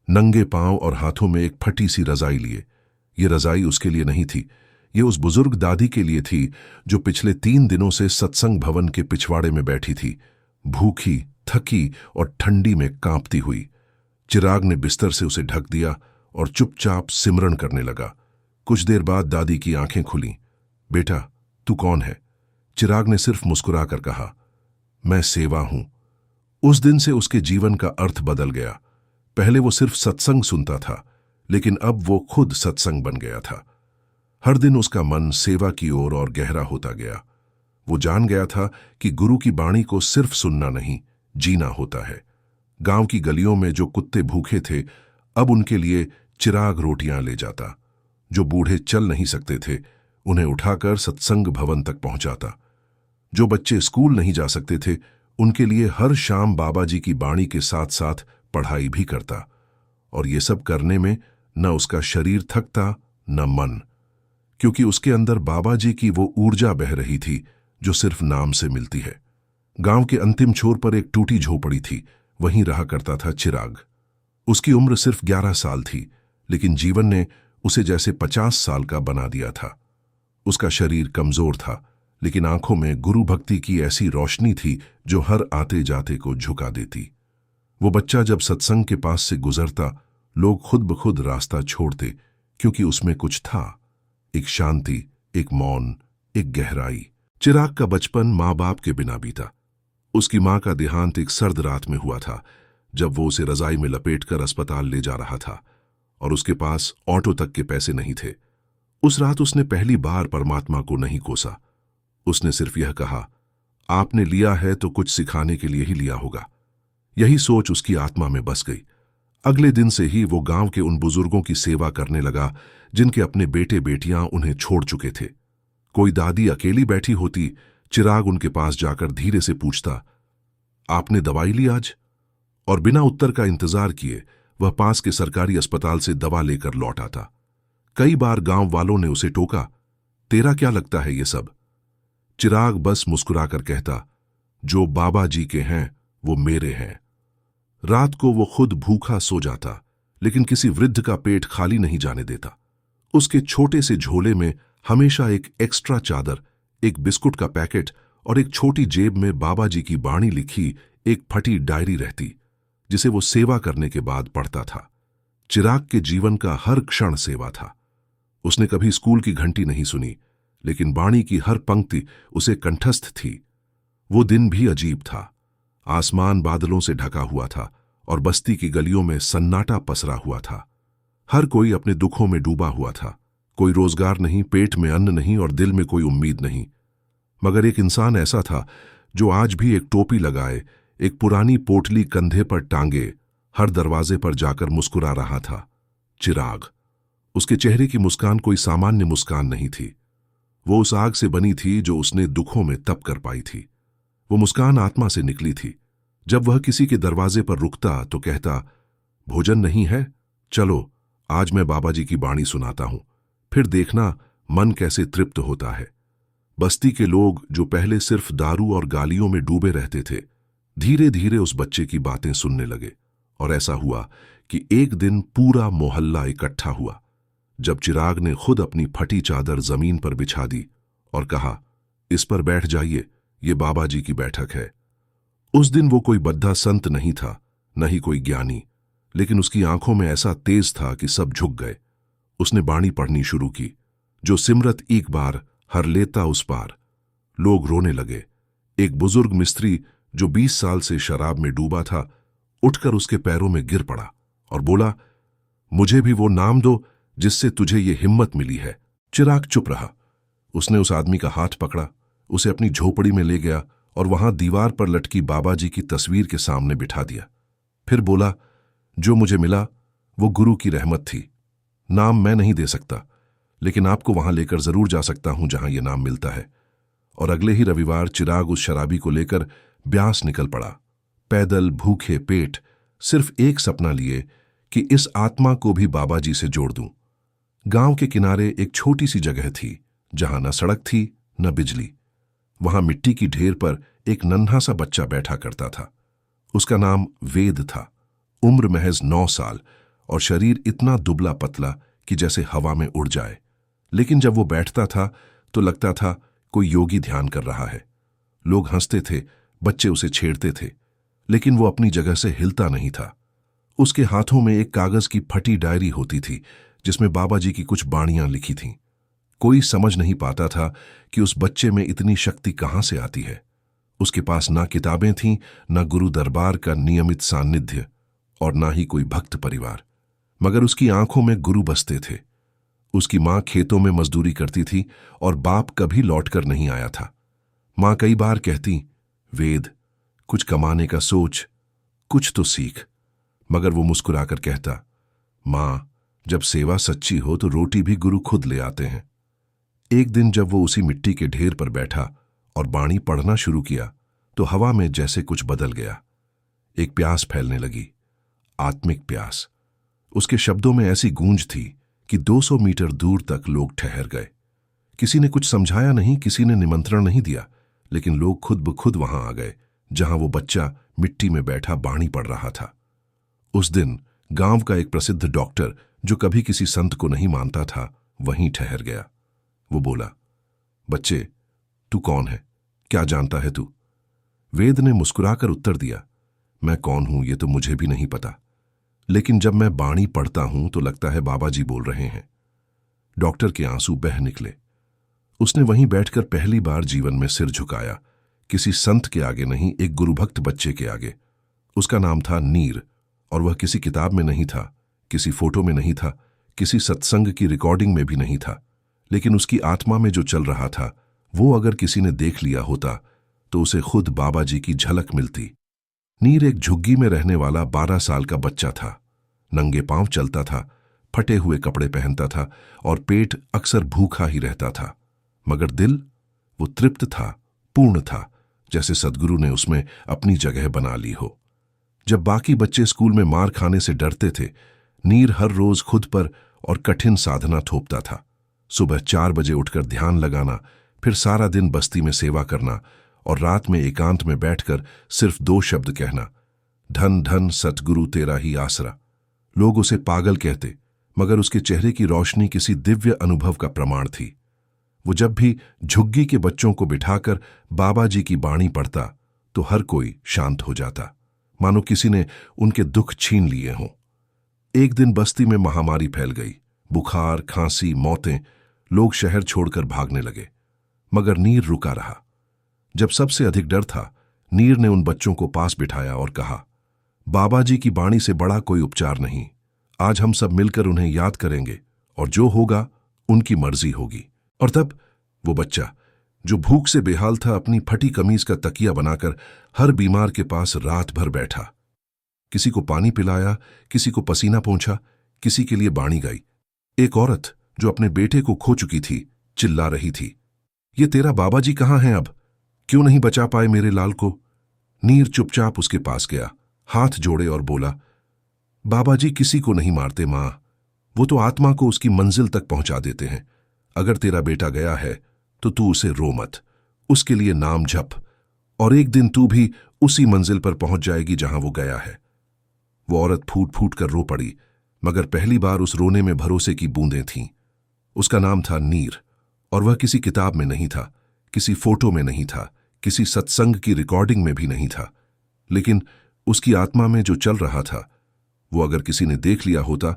नंगे पांव और हाथों में एक फटी सी रजाई लिए। ये रजाई उसके लिए नहीं थी, ये उस बुजुर्ग दादी के लिए थी जो पिछले 3 दिनों से सत्संग भवन के पिछवाड़े में बैठी थी, भूखी, थकी और ठंडी में कांपती हुई। चिराग ने बिस्तर से उसे ढक दिया और चुपचाप सिमरन करने लगा। कुछ देर बाद दादी की आंखें खुलीं। बेटा, तू कौन है? चिराग ने सिर्फ मुस्कुराकर कहा, मैं सेवा हूं। उस दिन से उसके जीवन का अर्थ बदल गया। पहले वो सिर्फ सत्संग सुनता था, लेकिन अब वो खुद सत्संग बन गया था। हर दिन उसका मन सेवा की ओर और गहरा होता गया। वो जान गया था कि गुरु की बाणी को सिर्फ सुनना नहीं, जीना होता है। गांव की गलियों में जो कुत्ते भूखे थे, अब उनके लिए चिराग रोटियां ले जाता। जो बूढ़े चल नहीं सकते थे, उन्हें उठाकर सत्संग भवन तक पहुंचाता। जो बच्चे स्कूल नहीं जा सकते थे, उनके लिए हर शाम बाबा जी की बाणी के साथ साथ पढ़ाई भी करता। और ये सब करने में न उसका शरीर थकता न मन, क्योंकि उसके अंदर बाबा जी की वो ऊर्जा बह रही थी जो सिर्फ नाम से मिलती है। गांव के अंतिम छोर पर एक टूटी झोपड़ी थी, वहीं रहा करता था चिराग। उसकी उम्र सिर्फ 11 साल थी, लेकिन जीवन ने उसे जैसे 50 साल का बना दिया था। उसका शरीर कमजोर था, लेकिन आंखों में गुरु भक्ति की ऐसी रोशनी थी जो हर आते जाते को झुका देती। वो बच्चा जब सत्संग के पास से गुजरता, लोग खुद ब खुद रास्ता छोड़ते, क्योंकि उसमें कुछ था, एक शांति, एक मौन, एक गहराई। चिराग का बचपन माँ बाप के बिना बीता। उसकी माँ का देहांत एक सर्द रात में हुआ था, जब वो उसे रजाई में लपेटकर अस्पताल ले जा रहा था और उसके पास ऑटो तक के पैसे नहीं थे। उस रात उसने पहली बार परमात्मा को नहीं कोसा। उसने सिर्फ यह कहा, आपने लिया है तो कुछ सिखाने के लिए ही लिया होगा। यही सोच उसकी आत्मा में बस गई। अगले दिन से ही वो गांव के उन बुजुर्गों की सेवा करने लगा जिनके अपने बेटे बेटियां उन्हें छोड़ चुके थे। कोई दादी अकेली बैठी होती, चिराग उनके पास जाकर धीरे से पूछता, आपने दवाई ली आज? और बिना उत्तर का इंतजार किए वह पास के सरकारी अस्पताल से दवा लेकर लौट आता। कई बार गांव वालों ने उसे टोका, तेरा क्या लगता है ये सब? चिराग बस मुस्कुराकर कहता, जो बाबा जी के हैं वो मेरे हैं। रात को वो खुद भूखा सो जाता, लेकिन किसी वृद्ध का पेट खाली नहीं जाने देता। उसके छोटे से झोले में हमेशा एक एक्स्ट्रा चादर, एक बिस्कुट का पैकेट और एक छोटी जेब में बाबा जी की बाणी लिखी एक फटी डायरी रहती, जिसे वो सेवा करने के बाद पढ़ता था। चिराग के जीवन का हर क्षण सेवा था। उसने कभी स्कूल की घंटी नहीं सुनी, लेकिन बाणी की हर पंक्ति उसे कंठस्थ थी। वो दिन भी अजीब था। आसमान बादलों से ढका हुआ था और बस्ती की गलियों में सन्नाटा पसरा हुआ था। हर कोई अपने दुखों में डूबा हुआ था। कोई रोजगार नहीं, पेट में अन्न नहीं और दिल में कोई उम्मीद नहीं। मगर एक इंसान ऐसा था जो आज भी एक टोपी लगाए, एक पुरानी पोटली कंधे पर टांगे, हर दरवाजे पर जाकर मुस्कुरा रहा था, चिराग। उसके चेहरे की मुस्कान कोई सामान्य मुस्कान नहीं थी। वो उस आग से बनी थी जो उसने दुखों में तप कर पाई थी। वो मुस्कान आत्मा से निकली थी। जब वह किसी के दरवाजे पर रुकता तो कहता, भोजन नहीं है? चलो आज मैं बाबा जी की बाणी सुनाता हूं, फिर देखना मन कैसे तृप्त होता है। बस्ती के लोग जो पहले सिर्फ दारू और गालियों में डूबे रहते थे, धीरे धीरे उस बच्चे की बातें सुनने लगे। और ऐसा हुआ कि एक दिन पूरा मोहल्ला इकट्ठा हुआ, जब चिराग ने खुद अपनी फटी चादर जमीन पर बिछा दी और कहा, इस पर बैठ जाइए, ये बाबा जी की बैठक है। उस दिन वो कोई बद्धा संत नहीं था, न ही कोई ज्ञानी, लेकिन उसकी आंखों में ऐसा तेज था कि सब झुक गए। उसने बाणी पढ़नी शुरू की, जो सिमरत एक बार हर लेता उस पार। लोग रोने लगे। एक बुजुर्ग मिस्त्री जो 20 साल से शराब में डूबा था, उठकर उसके पैरों में गिर पड़ा और बोला, मुझे भी वो नाम दो जिससे तुझे ये हिम्मत मिली है। चिराग चुप रहा। उसने उस आदमी का हाथ पकड़ा, उसे अपनी झोपड़ी में ले गया और वहां दीवार पर लटकी बाबा जी की तस्वीर के सामने बिठा दिया। फिर बोला, जो मुझे मिला वो गुरु की रहमत थी। नाम मैं नहीं दे सकता, लेकिन आपको वहां लेकर जरूर जा सकता हूं जहां यह नाम मिलता है। और अगले ही रविवार चिराग उस शराबी को लेकर ब्यास निकल पड़ा, पैदल, भूखे पेट, सिर्फ एक सपना लिए कि इस आत्मा को भी बाबा जी से जोड़ दूं। गांव के किनारे एक छोटी सी जगह थी जहां न सड़क थी न बिजली। वहां मिट्टी की ढेर पर एक नन्हा सा बच्चा बैठा करता था। उसका नाम वेद था। उम्र महज 9 साल और शरीर इतना दुबला पतला कि जैसे हवा में उड़ जाए। लेकिन जब वो बैठता था तो लगता था कोई योगी ध्यान कर रहा है। लोग हंसते थे, बच्चे उसे छेड़ते थे, लेकिन वो अपनी जगह से हिलता नहीं था। उसके हाथों में एक कागज की फटी डायरी होती थी जिसमें बाबा जी की कुछ बाणियां लिखी थीं। कोई समझ नहीं पाता था कि उस बच्चे में इतनी शक्ति कहां से आती है। उसके पास ना किताबें थीं, ना गुरु दरबार का नियमित सान्निध्य और ना ही कोई भक्त परिवार, मगर उसकी आंखों में गुरु बसते थे। उसकी मां खेतों में मजदूरी करती थी और बाप कभी लौटकर नहीं आया था। मां कई बार कहती, वेद, कुछ कमाने का सोच, कुछ तो सीख। मगर वो मुस्कुराकर कहता, मां, जब सेवा सच्ची हो तो रोटी भी गुरु खुद ले आते हैं। एक दिन जब वो उसी मिट्टी के ढेर पर बैठा और बाणी पढ़ना शुरू किया तो हवा में जैसे कुछ बदल गया। एक प्यास फैलने लगी, आत्मिक प्यास। उसके शब्दों में ऐसी गूंज थी कि 200 मीटर दूर तक लोग ठहर गए। किसी ने कुछ समझाया नहीं, किसी ने निमंत्रण नहीं दिया, लेकिन लोग खुद ब खुद वहां आ गए जहां वो बच्चा मिट्टी में बैठा बाणी पढ़ रहा था। उस दिन गांव का एक प्रसिद्ध डॉक्टर, जो कभी किसी संत को नहीं मानता था, वहीं ठहर गया। वो बोला, बच्चे, तू कौन है? क्या जानता है तू? वेद ने मुस्कुराकर उत्तर दिया, मैं कौन हूं ये तो मुझे भी नहीं पता, लेकिन जब मैं बाणी पढ़ता हूं तो लगता है बाबा जी बोल रहे हैं। डॉक्टर के आंसू बह निकले। उसने वहीं बैठकर पहली बार जीवन में सिर झुकाया, किसी संत के आगे नहीं, एक गुरुभक्त बच्चे के आगे। उसका नाम था नीर और वह किसी किताब में नहीं था, किसी फोटो में नहीं था, किसी सत्संग की रिकॉर्डिंग में भी नहीं था, लेकिन उसकी आत्मा में जो चल रहा था वो अगर किसी ने देख लिया होता तो उसे खुद बाबा जी की झलक मिलती। नीर एक झुग्गी में रहने वाला 12 साल का बच्चा था। नंगे पांव चलता था, फटे हुए कपड़े पहनता था और पेट अक्सर भूखा ही रहता था, मगर दिल वो तृप्त था, पूर्ण था, जैसे सद्गुरु ने उसमें अपनी जगह बना ली हो। जब बाकी बच्चे स्कूल में मार खाने से डरते थे, नीर हर रोज खुद पर और कठिन साधना थोपता था। सुबह 4 बजे उठकर ध्यान लगाना, फिर सारा दिन बस्ती में सेवा करना और रात में एकांत में बैठकर सिर्फ 2 शब्द कहना, धन धन सतगुरु तेरा ही आसरा। लोग उसे पागल कहते, मगर उसके चेहरे की रोशनी किसी दिव्य अनुभव का प्रमाण थी। वो जब भी झुग्गी के बच्चों को बिठाकर बाबा जी की बाणी पढ़ता तो हर कोई शांत हो जाता, मानो किसी ने उनके दुख छीन लिए हों। एक दिन बस्ती में महामारी फैल गई, बुखार, खांसी, मौतें। लोग शहर छोड़कर भागने लगे, मगर नीर रुका रहा। जब सबसे अधिक डर था, नीर ने उन बच्चों को पास बिठाया और कहा, बाबा जी की बाणी से बड़ा कोई उपचार नहीं। आज हम सब मिलकर उन्हें याद करेंगे और जो होगा उनकी मर्जी होगी। और तब वो बच्चा, जो भूख से बेहाल था, अपनी फटी कमीज का तकिया बनाकर हर बीमार के पास रात भर बैठा। किसी को पानी पिलाया, किसी को पसीना पोंछा, किसी के लिए बाणी गाई। एक औरत जो अपने बेटे को खो चुकी थी चिल्ला रही थी, ये तेरा बाबा जी कहाँ हैं अब? क्यों नहीं बचा पाए मेरे लाल को? नीर चुपचाप उसके पास गया, हाथ जोड़े और बोला, बाबा जी किसी को नहीं मारते मां, वो तो आत्मा को उसकी मंजिल तक पहुंचा देते हैं। अगर तेरा बेटा गया है तो तू उसे रो मत, उसके लिए नाम जप, और एक दिन तू भी उसी मंजिल पर पहुंच जाएगी जहां वो गया है। वो औरत फूट फूट कर रो पड़ी, मगर पहली बार उस रोने में भरोसे की बूंदें थीं। उसका नाम था नीर और वह किसी किताब में नहीं था, किसी फोटो में नहीं था, किसी सत्संग की रिकॉर्डिंग में भी नहीं था, लेकिन उसकी आत्मा में जो चल रहा था वो अगर किसी ने देख लिया होता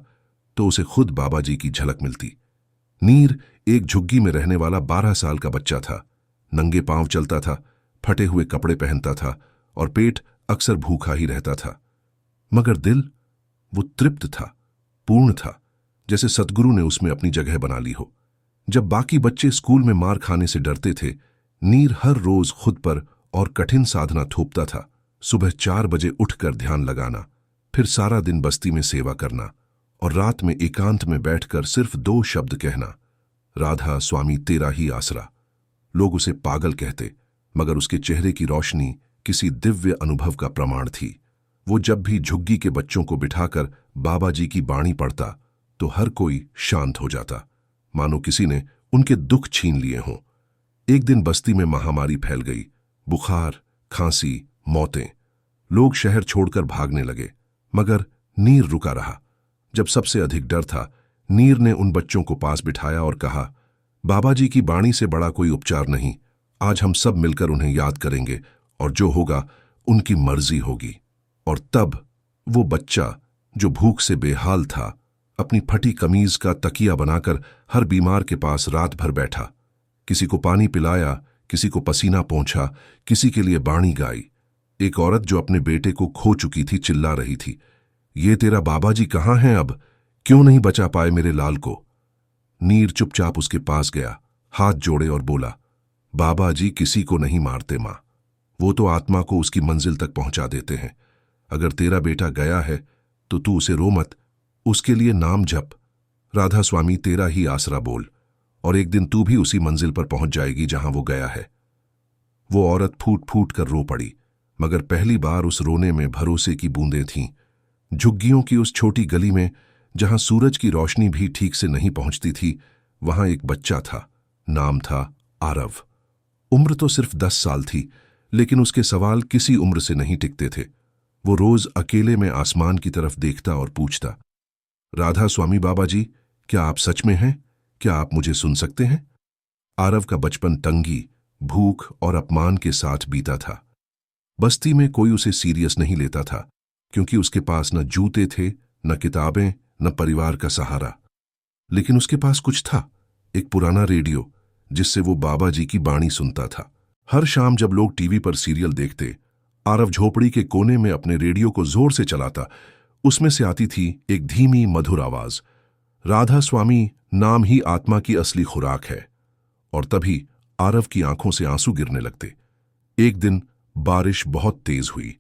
तो उसे खुद बाबा जी की झलक मिलती। नीर एक झुग्गी में रहने वाला 12 साल का बच्चा था। नंगे पांव चलता था, फटे हुए कपड़े पहनता था और पेट अक्सर भूखा ही रहता था, मगर दिल वो तृप्त था, पूर्ण था, जैसे सद्गुरु ने उसमें अपनी जगह बना ली हो। जब बाकी बच्चे स्कूल में मार खाने से डरते थे, नीर हर रोज खुद पर और कठिन साधना थोपता था। सुबह 4 बजे उठकर ध्यान लगाना, फिर सारा दिन बस्ती में सेवा करना और रात में एकांत में बैठकर सिर्फ 2 शब्द कहना, राधा स्वामी तेरा ही आसरा। लोग उसे पागल कहते, मगर उसके चेहरे की रोशनी किसी दिव्य अनुभव का प्रमाण थी। वो जब भी झुग्गी के बच्चों को बिठाकर बाबा जी की बाणी पढ़ता तो हर कोई शांत हो जाता, मानो किसी ने उनके दुख छीन लिए हों। एक दिन बस्ती में महामारी फैल गई। बुखार, खांसी, मौतें। लोग शहर छोड़कर भागने लगे, मगर नीर रुका रहा। जब सबसे अधिक डर था, नीर ने उन बच्चों को पास बिठाया और कहा, बाबा जी की बाणी से बड़ा कोई उपचार नहीं। आज हम सब मिलकर उन्हें याद करेंगे और जो होगा उनकी मर्जी होगी। और तब वो बच्चा जो भूख से बेहाल था, अपनी फटी कमीज का तकिया बनाकर हर बीमार के पास रात भर बैठा। किसी को पानी पिलाया, किसी को पसीना पोंछा, किसी के लिए बाणी गाई। एक औरत जो अपने बेटे को खो चुकी थी चिल्ला रही थी, ये तेरा बाबा जी कहाँ हैं अब? क्यों नहीं बचा पाए मेरे लाल को? नीर चुपचाप उसके पास गया, हाथ जोड़े और बोला, बाबा जी किसी को नहीं मारते मां, वो तो आत्मा को उसकी मंजिल तक पहुंचा देते हैं। अगर तेरा बेटा गया है तो तू उसे रो मत, उसके लिए नाम जप, राधा स्वामी तेरा ही आसरा बोल, और एक दिन तू भी उसी मंजिल पर पहुंच जाएगी जहां वो गया है। वो औरत फूट फूट कर रो पड़ी, मगर पहली बार उस रोने में भरोसे की बूंदें थीं। झुग्गियों की उस छोटी गली में जहां सूरज की रोशनी भी ठीक से नहीं पहुंचती थी, वहां एक बच्चा था। नाम था आरव। उम्र तो सिर्फ 10 साल थी, लेकिन उसके सवाल किसी उम्र से नहीं टिकते थे। वो रोज अकेले में आसमान की तरफ देखता और पूछता, राधा स्वामी बाबा जी, क्या आप सच में हैं? क्या आप मुझे सुन सकते हैं? आरव का बचपन तंगी, भूख और अपमान के साथ बीता था। बस्ती में कोई उसे सीरियस नहीं लेता था, क्योंकि उसके पास न जूते थे, न किताबें, न परिवार का सहारा। लेकिन उसके पास कुछ था, एक पुराना रेडियो, जिससे वो बाबा जी की बाणी सुनता था। हर शाम जब लोग टीवी पर सीरियल देखते, आरव झोपड़ी के कोने में अपने रेडियो को जोर से चलाता। उसमें से आती थी एक धीमी मधुर आवाज, राधा स्वामी नाम ही आत्मा की असली खुराक है। और तभी आरव की आंखों से आंसू गिरने लगते। एक दिन बारिश बहुत तेज हुई।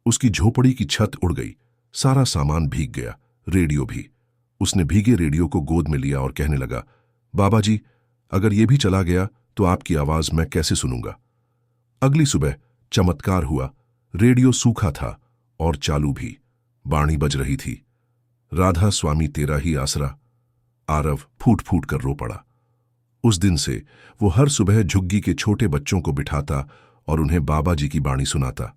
उसकी झोपड़ी की छत उड़ गई, सारा सामान भीग गया, रेडियो भी। उसने भीगे रेडियो को गोद में लिया और कहने लगा, बाबा जी, अगर ये भी चला गया तो आपकी आवाज मैं कैसे सुनूंगा? अगली सुबह चमत्कार हुआ। रेडियो सूखा था और चालू भी। बाणी बज रही थी, राधा स्वामी तेरा ही आसरा। आरव फूट फूट कर रो पड़ा। उस दिन से वो हर सुबह झुग्गी के छोटे बच्चों को बिठाता और उन्हें बाबा जी की बाणी सुनाता।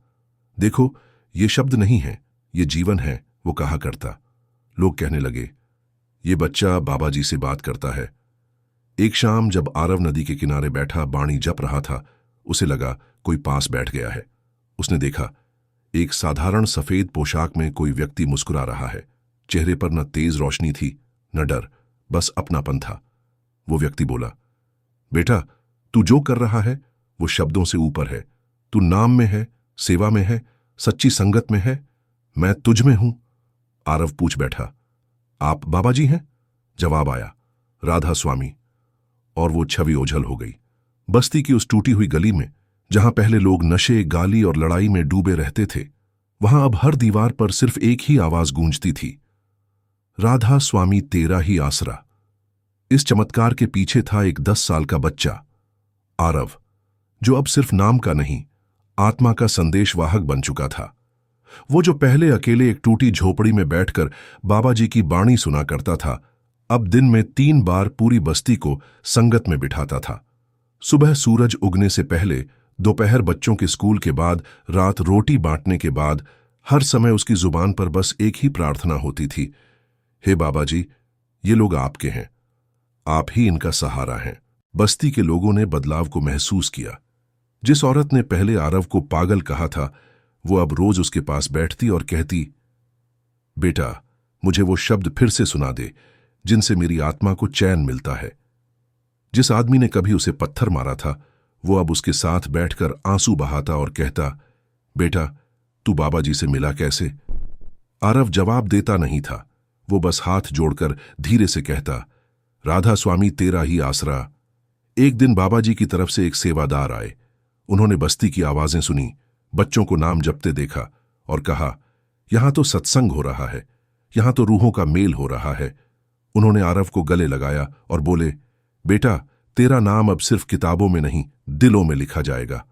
देखो, ये शब्द नहीं है, ये जीवन है, वो कहा करता। लोग कहने लगे, ये बच्चा बाबा जी से बात करता है। एक शाम जब आरव नदी के किनारे बैठा बाणी जप रहा था, उसे लगा कोई पास बैठ गया है। उसने देखा, एक साधारण सफेद पोशाक में कोई व्यक्ति मुस्कुरा रहा है। चेहरे पर न तेज रोशनी थी, न डर, बस अपनापन था। वो व्यक्ति बोला, बेटा, तू जो कर रहा है वो शब्दों से ऊपर है। तू नाम में है, सेवा में है, सच्ची संगत में है। मैं तुझ में हूं। आरव पूछ बैठा, आप बाबा जी हैं? जवाब आया, राधा स्वामी। और वो छवि ओझल हो गई। बस्ती की उस टूटी हुई गली में, जहां पहले लोग नशे, गाली और लड़ाई में डूबे रहते थे, वहां अब हर दीवार पर सिर्फ एक ही आवाज गूंजती थी, राधा स्वामी तेरा ही आसरा। इस चमत्कार के पीछे था एक 10 साल का बच्चा, आरव, जो अब सिर्फ नाम का नहीं, आत्मा का संदेशवाहक बन चुका था। वो जो पहले अकेले एक टूटी झोपड़ी में बैठकर बाबा जी की बाणी सुना करता था, अब दिन में 3 बार पूरी बस्ती को संगत में बिठाता था। सुबह सूरज उगने से पहले, दोपहर बच्चों के स्कूल के बाद, रात रोटी बांटने के बाद, हर समय उसकी जुबान पर बस एक ही प्रार्थना होती थी, हे बाबा जी, ये लोग आपके हैं, आप ही इनका सहारा हैं। बस्ती के लोगों ने बदलाव को महसूस किया। जिस औरत ने पहले आरव को पागल कहा था, वो अब रोज उसके पास बैठती और कहती, बेटा, मुझे वो शब्द फिर से सुना दे जिनसे मेरी आत्मा को चैन मिलता है। जिस आदमी ने कभी उसे पत्थर मारा था, वो अब उसके साथ बैठकर आंसू बहाता और कहता, बेटा, तू बाबा जी से मिला कैसे? आरव जवाब देता नहीं था, वो बस हाथ जोड़कर धीरे से कहता, राधा स्वामी तेरा ही आसरा। एक दिन बाबा जी की तरफ से एक सेवादार आए। उन्होंने बस्ती की आवाजें सुनी, बच्चों को नाम जपते देखा और कहा, यहां तो सत्संग हो रहा है, यहां तो रूहों का मेल हो रहा है। उन्होंने आरव को गले लगाया और बोले, बेटा, तेरा नाम अब सिर्फ किताबों में नहीं, दिलों में लिखा जाएगा।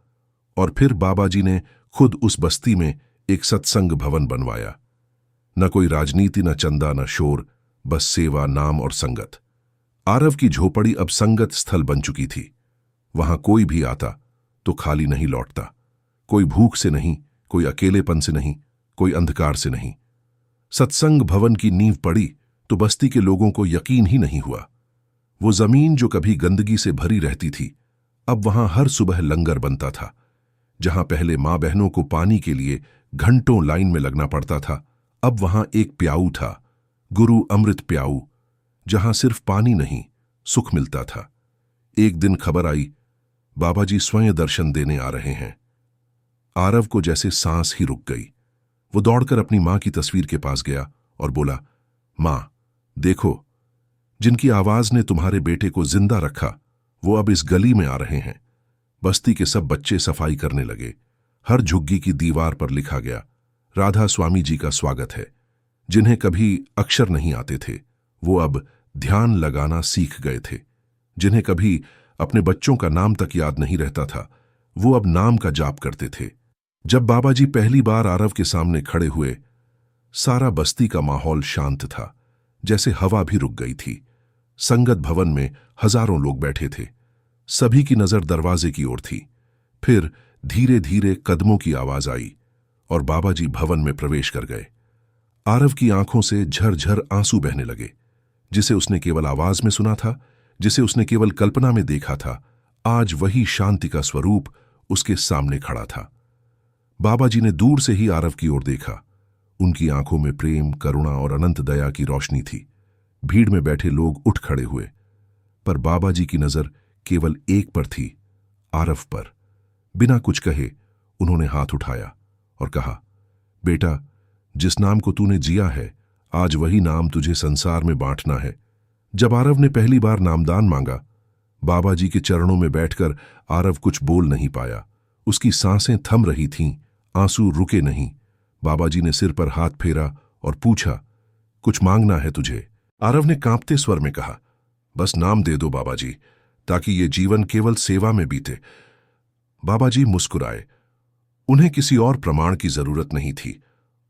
और फिर बाबा जी ने खुद उस बस्ती में एक सत्संग भवन बनवाया। न कोई राजनीति, न चंदा, न शोर, बस सेवा, नाम और संगत। आरव की झोपड़ी अब संगत स्थल बन चुकी थी। वहां कोई भी आता तो खाली नहीं लौटता। कोई भूख से नहीं, कोई अकेलेपन से नहीं, कोई अंधकार से नहीं। सत्संग भवन की नींव पड़ी तो बस्ती के लोगों को यकीन ही नहीं हुआ। वो जमीन जो कभी गंदगी से भरी रहती थी, अब वहां हर सुबह लंगर बनता था। जहां पहले मां बहनों को पानी के लिए घंटों लाइन में लगना पड़ता था, अब वहां एक प्याऊ था, गुरु अमृत प्याऊ, जहां सिर्फ पानी नहीं, सुख मिलता था। एक दिन खबर आई, बाबा जी स्वयं दर्शन देने आ रहे हैं। आरव को जैसे सांस ही रुक गई। वो दौड़कर अपनी मां की तस्वीर के पास गया और बोला, मां, देखो, जिनकी आवाज ने तुम्हारे बेटे को जिंदा रखा, वो अब इस गली में आ रहे हैं। बस्ती के सब बच्चे सफाई करने लगे। हर झुग्गी की दीवार पर लिखा गया, राधा स्वामी जी का स्वागत है। जिन्हें कभी अक्षर नहीं आते थे, वो अब ध्यान लगाना सीख गए थे। जिन्हें कभी अपने बच्चों का नाम तक याद नहीं रहता था, वो अब नाम का जाप करते थे। जब बाबा जी पहली बार आरव के सामने खड़े हुए, सारा बस्ती का माहौल शांत था, जैसे हवा भी रुक गई थी। संगत भवन में हजारों लोग बैठे थे। सभी की नजर दरवाजे की ओर थी। फिर धीरे धीरे कदमों की आवाज आई और बाबा जी भवन में प्रवेश कर गए। आरव की आंखों से झरझर आंसू बहने लगे। जिसे उसने केवल आवाज में सुना था, जिसे उसने केवल कल्पना में देखा था, आज वही शांति का स्वरूप उसके सामने खड़ा था। बाबा जी ने दूर से ही आरव की ओर देखा। उनकी आंखों में प्रेम, करुणा और अनंत दया की रोशनी थी। भीड़ में बैठे लोग उठ खड़े हुए, पर बाबा जी की नजर केवल एक पर थी, आरव पर। बिना कुछ कहे उन्होंने हाथ उठाया और कहा, बेटा, जिस नाम को तूने जिया है, आज वही नाम तुझे संसार में बांटना है। जब आरव ने पहली बार नामदान मांगा, बाबा जी के चरणों में बैठकर आरव कुछ बोल नहीं पाया। उसकी सांसें थम रही थीं, आंसू रुके नहीं। बाबा जी ने सिर पर हाथ फेरा और पूछा, कुछ मांगना है तुझे? आरव ने कांपते स्वर में कहा, बस नाम दे दो बाबा जी, ताकि ये जीवन केवल सेवा में बीते। बाबा जी मुस्कुराए। उन्हें किसी और प्रमाण की जरूरत नहीं थी।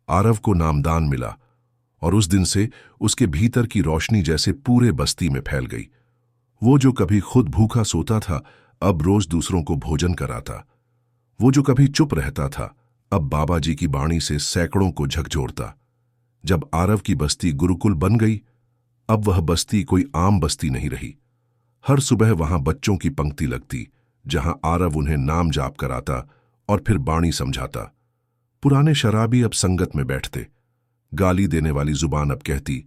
आरव को नामदान मिला और उस दिन से उसके भीतर की रोशनी जैसे पूरे बस्ती में फैल गई। वो जो कभी खुद भूखा सोता था, अब रोज दूसरों को भोजन कराता। वो जो कभी चुप रहता था, अब बाबा जी की बाणी से सैकड़ों को झकझोरता। जब आरव की बस्ती गुरुकुल बन गई, अब वह बस्ती कोई आम बस्ती नहीं रही। हर सुबह वहां बच्चों की पंक्ति लगती, जहां आरव उन्हें नाम जाप कराता और फिर बाणी समझाता। पुराने शराबी अब संगत में बैठते। गाली देने वाली जुबान अब कहती,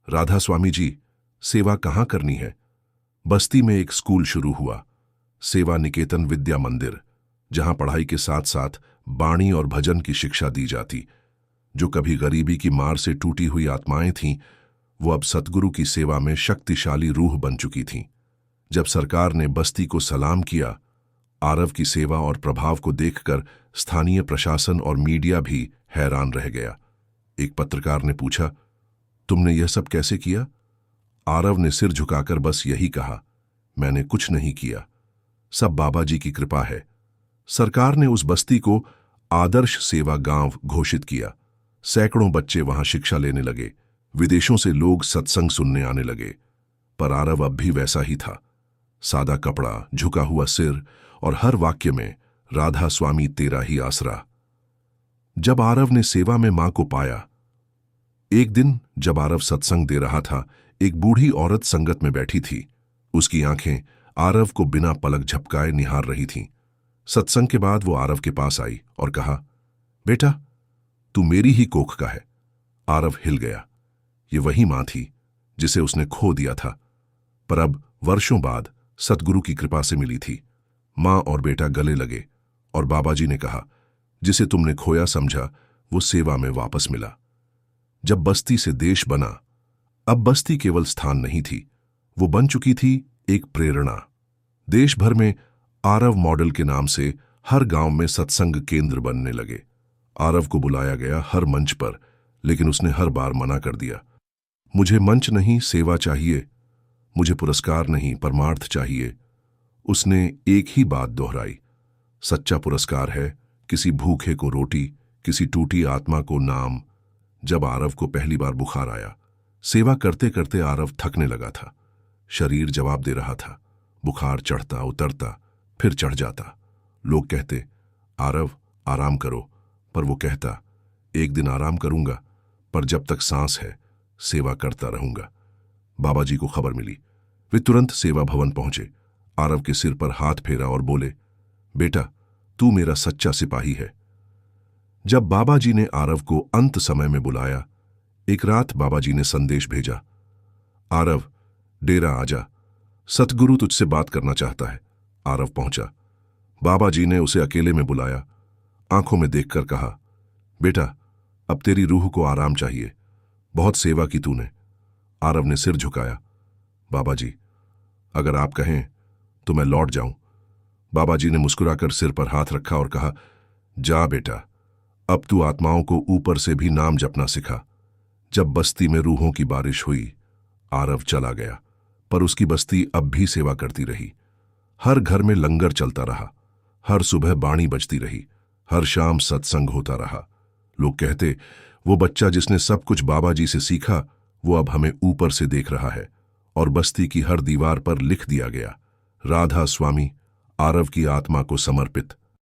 राधा स्वामी जी, सेवा कहाँ करनी है? बस्ती में एक स्कूल शुरू हुआ, सेवा निकेतन विद्या मंदिर, जहां पढ़ाई के साथ साथ बाणी और भजन की शिक्षा दी जाती। जो कभी गरीबी की मार से टूटी हुई आत्माएं थीं, वो अब सतगुरु की सेवा में शक्तिशाली रूह बन चुकी थीं। जब सरकार ने बस्ती को सलाम किया, आरव की सेवा और प्रभाव को देखकर स्थानीय प्रशासन और मीडिया भी हैरान रह गया। एक पत्रकार ने पूछा, तुमने यह सब कैसे किया? आरव ने सिर झुकाकर बस यही कहा, मैंने कुछ नहीं किया, सब बाबा जी की कृपा है। सरकार ने उस बस्ती को आदर्श सेवा गांव घोषित किया। सैकड़ों बच्चे वहां शिक्षा लेने लगे। विदेशों से लोग सत्संग सुनने आने लगे। पर आरव अब भी वैसा ही था, सादा कपड़ा, झुका हुआ सिर और हर वाक्य में राधा स्वामी तेरा ही आसरा। जब आरव ने सेवा में मां को पाया, एक दिन जब आरव सत्संग दे रहा था, एक बूढ़ी औरत संगत में बैठी थी। उसकी आंखें आरव को बिना पलक झपकाए निहार रही थीं। सत्संग के बाद वो आरव के पास आई और कहा, बेटा, तू मेरी ही कोख का है। आरव हिल गया। ये वही मां थी जिसे उसने खो दिया था, पर अब वर्षों बाद सतगुरु की कृपा से मिली थी। मां और बेटा गले लगे और बाबा जी ने कहा, जिसे तुमने खोया समझा, वो सेवा में वापस मिला। जब बस्ती से देश बना, अब बस्ती केवल स्थान नहीं थी, वो बन चुकी थी एक प्रेरणा। देश भर में आरव मॉडल के नाम से हर गांव में सत्संग केंद्र बनने लगे। आरव को बुलाया गया हर मंच पर, लेकिन उसने हर बार मना कर दिया। मुझे मंच नहीं, सेवा चाहिए। मुझे पुरस्कार नहीं परमार्थ चाहिए। उसने एक ही बात दोहराई। सच्चा पुरस्कार है किसी भूखे को रोटी, किसी टूटी आत्मा को नाम। जब आरव को पहली बार बुखार आया, सेवा करते करते आरव थकने लगा था। शरीर जवाब दे रहा था। बुखार चढ़ता उतरता फिर चढ़ जाता। लोग कहते, आरव आराम करो, पर वो कहता, एक दिन आराम करूंगा, पर जब तक सांस है सेवा करता रहूंगा। बाबा जी को खबर मिली। वे तुरंत सेवा भवन पहुंचे। आरव के सिर पर हाथ फेरा और बोले, बेटा तू मेरा सच्चा सिपाही है। जब बाबा जी ने आरव को अंत समय में बुलाया, एक रात बाबा जी ने संदेश भेजा, आरव डेरा आजा, सतगुरु तुझसे बात करना चाहता है। आरव पहुंचा। बाबा जी ने उसे अकेले में बुलाया, आंखों में देखकर कहा, बेटा अब तेरी रूह को आराम चाहिए, बहुत सेवा की तूने। आरव ने सिर झुकाया। बाबा जी अगर आप कहें तो मैं लौट जाऊं। बाबा जी ने मुस्कुराकर सिर पर हाथ रखा और कहा, जा बेटा, अब तू आत्माओं को ऊपर से भी नाम जपना सिखा। जब बस्ती में रूहों की बारिश हुई, आरव चला गया, पर उसकी बस्ती अब भी सेवा करती रही। हर घर में लंगर चलता रहा, हर सुबह बाणी बजती रही, हर शाम सत्संग होता रहा। लोग कहते, वो बच्चा जिसने सब कुछ बाबा जी से सीखा, वो अब हमें ऊपर से देख रहा है। और बस्ती की हर दीवार पर लिख दिया गया, राधा स्वामी, आरव की आत्मा को समर्पित।